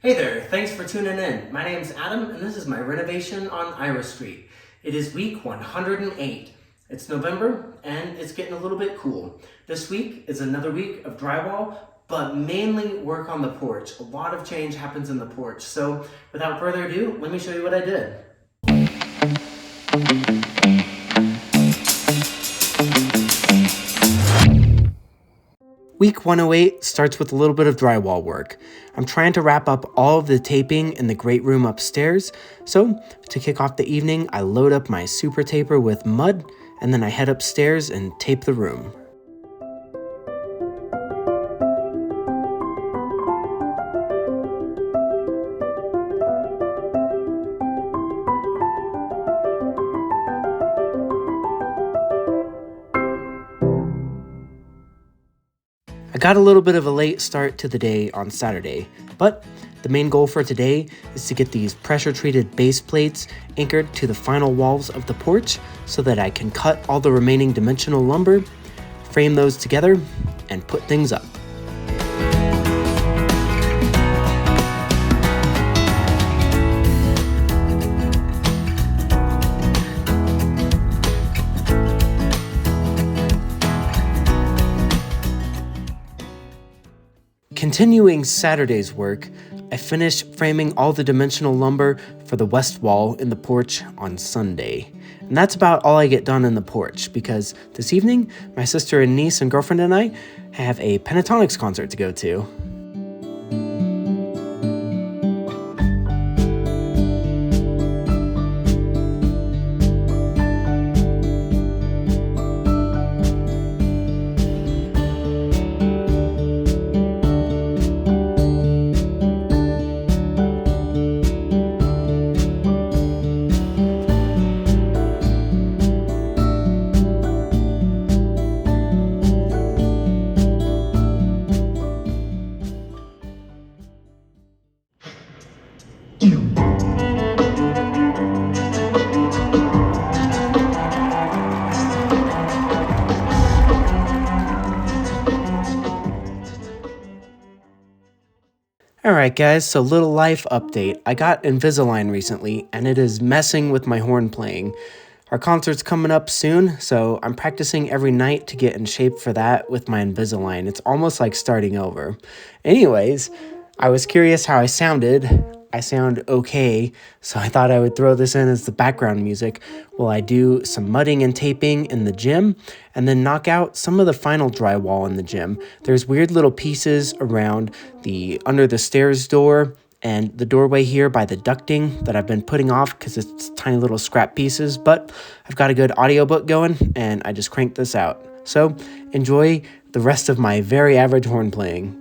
Hey there, thanks for tuning in. My name's Adam and this is my renovation on Ira Street. It is week 108. It's November and it's getting a little bit cool. This week is another week of drywall, but mainly work on the porch. A lot of change happens in the porch. So without further ado, let me show you what I did. Week 108 starts with a little bit of drywall work. I'm trying to wrap up all of the taping in the great room upstairs, so to kick off the evening, I load up my super taper with mud, and then I head upstairs and tape the room. I got a little bit of a late start to the day on Saturday, but the main goal for today is to get these pressure-treated base plates anchored to the final walls of the porch so that I can cut all the remaining dimensional lumber, frame those together, and put things up. Continuing Saturday's work, I finished framing all the dimensional lumber for the west wall in the porch on Sunday. And that's about all I get done in the porch because this evening, my sister and niece and girlfriend and I have a pentatonics concert to go to. Alright guys, so little life update. I got Invisalign recently, and it is messing with my horn playing. Our concert's coming up soon, so I'm practicing every night to get in shape for that with my Invisalign. It's almost like starting over. Anyways, I was curious how I sounded. I sound okay, so I thought I would throw this in as the background music while I do some mudding and taping in the gym and then knock out some of the final drywall in the gym. There's weird little pieces around the under the stairs door and the doorway here by the ducting that I've been putting off because it's tiny little scrap pieces, but I've got a good audiobook going and I just cranked this out. So enjoy the rest of my very average horn playing.